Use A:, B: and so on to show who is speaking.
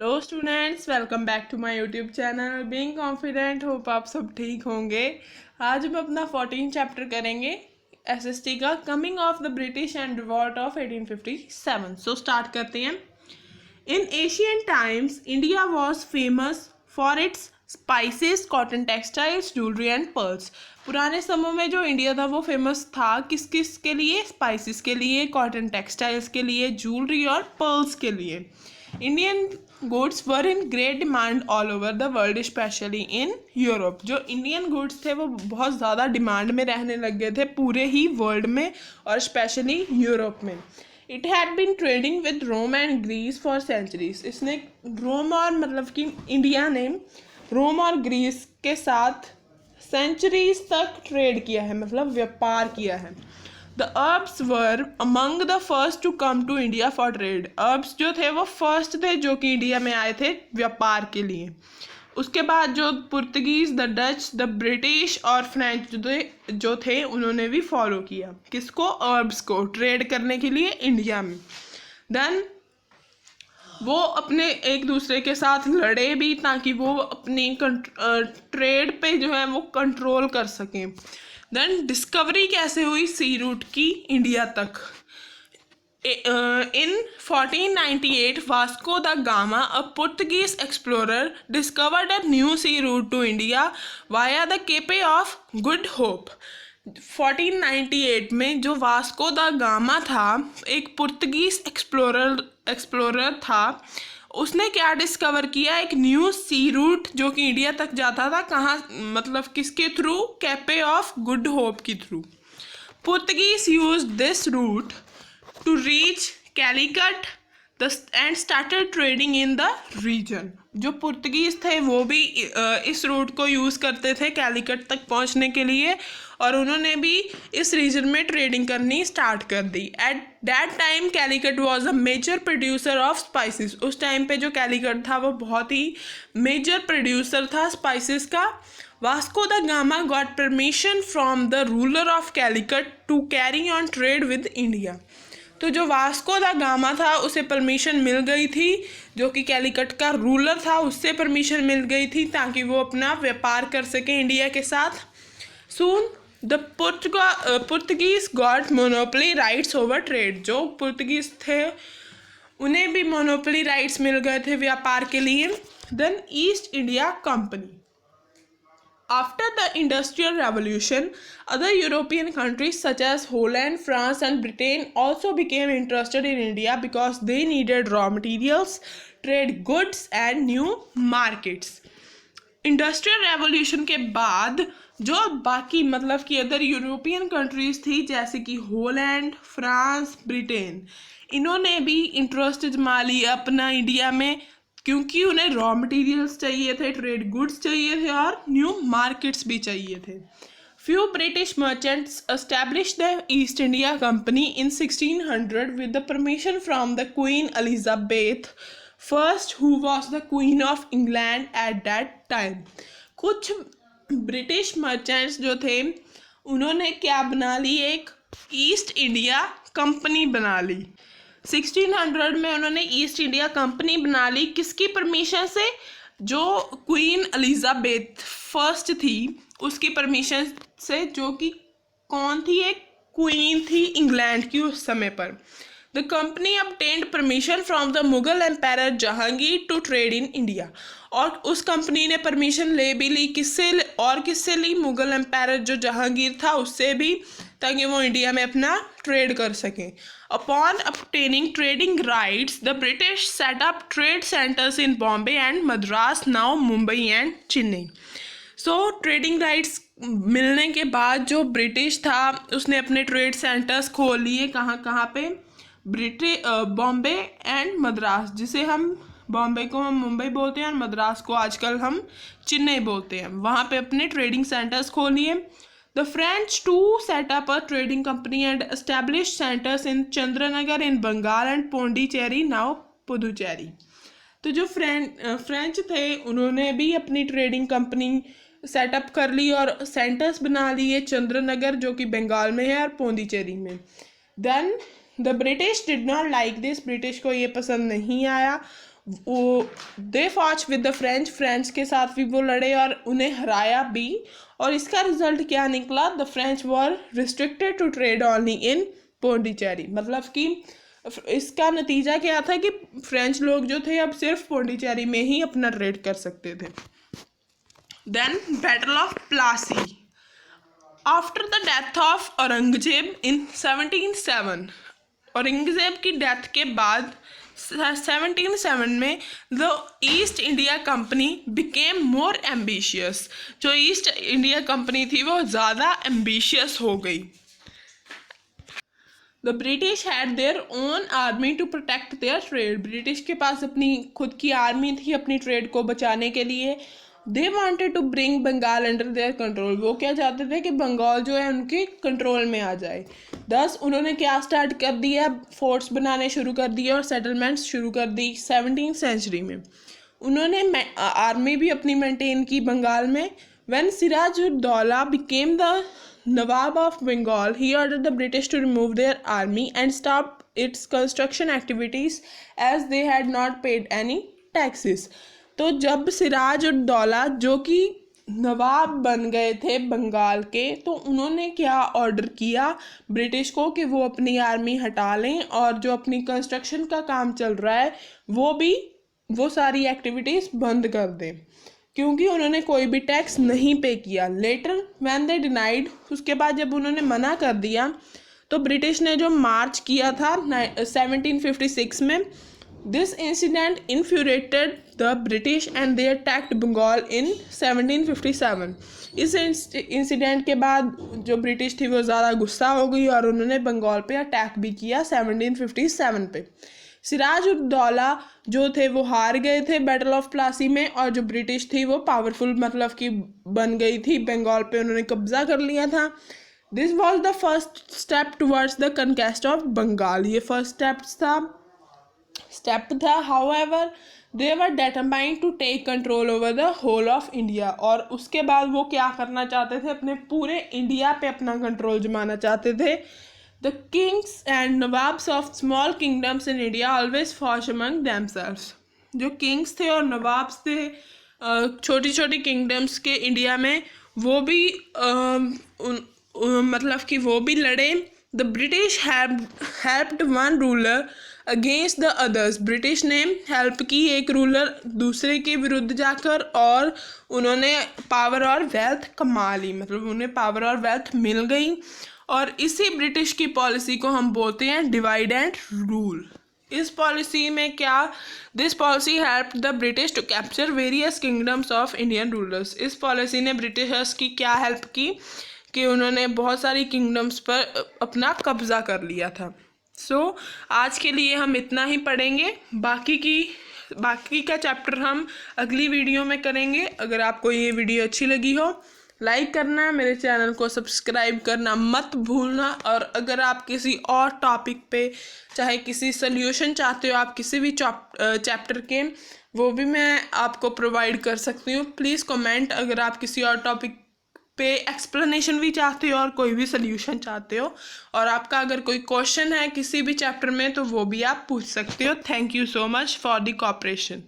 A: Hello students, welcome back to my YouTube channel being confident. Hope आप सब ठीक होंगे। आज हम अपना 14 चैप्टर करेंगे एसएसटी का, coming of the British and revolt of 1857। So start करते हैं। इन Asian times India was famous for its spices, cotton textiles, jewellery and pearls. पुराने समय में जो इंडिया था वो फेमस था किस किस के लिए? स्पाइसेस के लिए, कॉटन टेक्सटाइल्स के लिए, ज्वेलरी और पर्ल्स के लिए। Indian goods were in great demand all over the world, specially in Europe. जो इंडियन गुड्स थे वो बहुत ज़्यादा डिमांड में रहने लग गए थे पूरे ही वर्ल्ड में और स्पेशली यूरोप में। It had been trading with Rome and Greece for centuries. इसने रोम और मतलब कि इंडिया ने रोम और ग्रीस के साथ सेंचुरीज तक ट्रेड किया है, मतलब व्यापार किया है। The Arabs were among the first to come to India for trade. Arabs जो थे वो फर्स्ट थे जो कि इंडिया में आए थे व्यापार के लिए। उसके बाद जो Portuguese, the Dutch, the British और फ्रेंच जो थे उन्होंने भी फॉलो किया किसको? अरब्स को, ट्रेड करने के लिए इंडिया में। देन वो अपने एक दूसरे के साथ लड़े भी ताकि वो अपनी ट्रेड पे जो है वो कंट्रोल कर सकें। देन डिस्कवरी कैसे हुई सी रूट की इंडिया तक? In 1498, Vasco da Gama, a Portuguese explorer, discovered a new sea route to India via the Cape of Good Hope. 1498 में जो वास्को दा गामा था, एक पुर्तगीज एक्सप्लोरर था, उसने क्या डिस्कवर किया? एक न्यू सी रूट जो कि इंडिया तक जाता था। कहाँ मतलब किसके थ्रू? कैपे ऑफ गुड होप के थ्रू। Portuguese use this route to reach Calicut and started trading in the region. जो पुर्तगीज थे वो भी इस रूट को यूज़ करते थे कैलिकट तक पहुंचने के लिए और उन्होंने भी इस रीजन में ट्रेडिंग करनी स्टार्ट कर दी। At that time Calicut was a major producer of spices. उस टाइम पे जो कैलिकट था वो बहुत ही मेजर प्रोड्यूसर था स्पाइसेस का। Vasco da Gama got permission from the ruler of Calicut to carry on trade with India. तो जो वास्को दा गामा था उसे परमिशन मिल गई थी, जो कि कैलिकट का रूलर था उससे परमिशन मिल गई थी ताकि वो अपना व्यापार कर सके इंडिया के साथ। Soon the Portuguese got monopoly rights over trade. जो पुर्तगीज थे उन्हें भी मोनोपोली राइट्स मिल गए थे व्यापार के लिए। Then East India Company. After the Industrial Revolution, other European countries such as Holland, France and Britain also became interested in India because they needed raw materials, trade goods and new markets. Industrial revolution के बाद जो बाकी मतलब कि other European countries थी जैसे कि Holland, France, Britain, इन्होंने भी इंटरेस्ट जमा लिया अपना इंडिया में क्योंकि उन्हें रॉ मटेरियल्स चाहिए थे, ट्रेड गुड्स चाहिए थे और न्यू मार्केट्स भी चाहिए थे। Few British merchants established the East India company in 1600 with the permission from the queen Elizabeth first, who was the queen of England eight that time. कुछ British merchants जो थे उन्होंने क्या बना ली? एक ईस्ट इंडिया कंपनी बना ली। 1600 में उन्होंने ईस्ट इंडिया कंपनी बना ली। किसकी परमिशन से? जो क्वीन एलिजाबेथ फर्स्ट थी उसकी परमिशन से, जो कि कौन थी? एक क्वीन थी इंग्लैंड की उस समय पर। The company obtained permission from the Mughal empire Jahangir to trade in India. और उस कंपनी ने परमिशन ले भी ली। किससे ली? मुगल एम्पायर जो जहांगीर था उससे भी, ताकि वो इंडिया में अपना ट्रेड कर सकें। Upon obtaining trading rights the British set up trade centres in Bombay and Madras, now Mumbai and Chennai. So trading rights मिलने के बाद जो ब्रिटिश था उसने अपने ट्रेड सेंटर्स खोल लिए। कहाँ पे? बॉम्बे एंड मद्रास, जिसे हम बॉम्बे को हम मुंबई बोलते हैं और मद्रास को आजकल हम चेन्नई बोलते हैं। वहाँ पे अपने ट्रेडिंग सेंटर्स खोलिए। The French to set up a trading company and establish centres in Chandannagar in Bengal and Pondicherry, now Puducherry. तो जो फ्रेंच थे उन्होंने भी अपनी ट्रेडिंग कंपनी सेटअप कर ली और सेंटर्स बना लिए चंद्रनगर जो कि बंगाल में है और पोंडीचेरी में। Then the British did not like this. British को ये पसंद नहीं आया। वो they fought with the French, French के साथ भी वो लड़े और उन्हें हराया भी। और इसका रिजल्ट क्या निकला? The French were restricted to trade only in Pondicherry. मतलब कि इसका नतीजा क्या था कि फ्रेंच लोग जो थे अब सिर्फ पौंडीचेरी में ही अपना ट्रेड कर सकते थे। Then battle of Plassey. After the death of Aurangzeb in 1707, Aurangzeb की डेथ के बाद 1707 में the East India Company became more ambitious. जो ईस्ट इंडिया कंपनी थी वो ज़्यादा एम्बिशियस हो गई। The British had their own army to protect their trade. British के पास अपनी खुद की आर्मी थी अपनी ट्रेड को बचाने के लिए। They wanted to bring Bengal under their control. वो क्या चाहते थे कि बंगाल जो है उनके कंट्रोल में आ जाए। दस उन्होंने क्या स्टार्ट कर दिया? फोर्ट्स बनाने शुरू कर दिए और सेटलमेंट्स शुरू कर दी 17वीं सेंचुरी में। उन्होंने आर्मी भी अपनी मेंटेन की बंगाल में। When Sirajuddaulah became the nawab of Bengal, he ordered the British to remove their army and stop its construction activities as they had not paid any taxes. तो जब सिराजुद्दौला जो कि नवाब बन गए थे बंगाल के, तो उन्होंने क्या ऑर्डर किया ब्रिटिश को कि वो अपनी आर्मी हटा लें और जो अपनी कंस्ट्रक्शन का काम चल रहा है वो सारी एक्टिविटीज़ बंद कर दें, क्योंकि उन्होंने कोई भी टैक्स नहीं पे किया। लेटर व्हेन दे डिनाइड, उसके बाद जब उन्होंने मना कर दिया तो ब्रिटिश ने जो मार्च किया था 1756 में, this incident infuriated the British and they attacked Bengal in 1757। इस इंसिडेंट के बाद जो ब्रिटिश थी वो ज़्यादा गुस्सा हो गई और उन्होंने बंगाल पे अटैक भी किया 1757 पे। सिराजुद्दौला जो थे वो हार गए थे बैटल ऑफ प्लासी में, और जो ब्रिटिश थी वो पावरफुल मतलब कि बन गई थी, बंगाल पे उन्होंने कब्जा कर लिया था। This was the first step towards the conquest of Bengal. ये फर्स्ट स्टेप था। However they were determined to take control over the whole of India. और उसके बाद वो क्या करना चाहते थे? अपने पूरे इंडिया पे अपना कंट्रोल जमाना चाहते थे। The kings and nawabs of small kingdoms in India always fought among themselves. जो किंग्स थे और नवाब्स थे छोटी छोटी किंगडम्स के इंडिया में, वो भी मतलब कि वो भी लड़े। The British helped one ruler against the others. British ने हेल्प की एक रूलर दूसरे के विरुद्ध जाकर, और उन्होंने पावर और वेल्थ कमा ली, मतलब उन्हें पावर और वेल्थ मिल गई। और इसी ब्रिटिश की पॉलिसी को हम बोलते हैं डिवाइड एंड रूल। इस पॉलिसी में क्या? This policy help the British to capture various kingdoms of Indian rulers. इस पॉलिसी ने ब्रिटिशर्स की क्या हेल्प की कि उन्होंने बहुत सारी किंगडम्स पर अपना कब्जा कर लिया था। सो आज के लिए हम इतना ही पढ़ेंगे, बाकी का चैप्टर हम अगली वीडियो में करेंगे। अगर आपको ये वीडियो अच्छी लगी हो, लाइक करना, मेरे चैनल को सब्सक्राइब करना मत भूलना। और अगर आप किसी और टॉपिक पे चाहे किसी सल्यूशन चाहते हो आप किसी भी चैप्टर के, वो भी मैं आपको प्रोवाइड कर सकती हूँ। प्लीज़ कमेंट अगर आप किसी और टॉपिक पे एक्सप्लेनेशन भी चाहते हो और कोई भी सल्यूशन चाहते हो, और आपका अगर कोई क्वेश्चन है किसी भी चैप्टर में तो वो भी आप पूछ सकते हो। Thank you so much for the cooperation.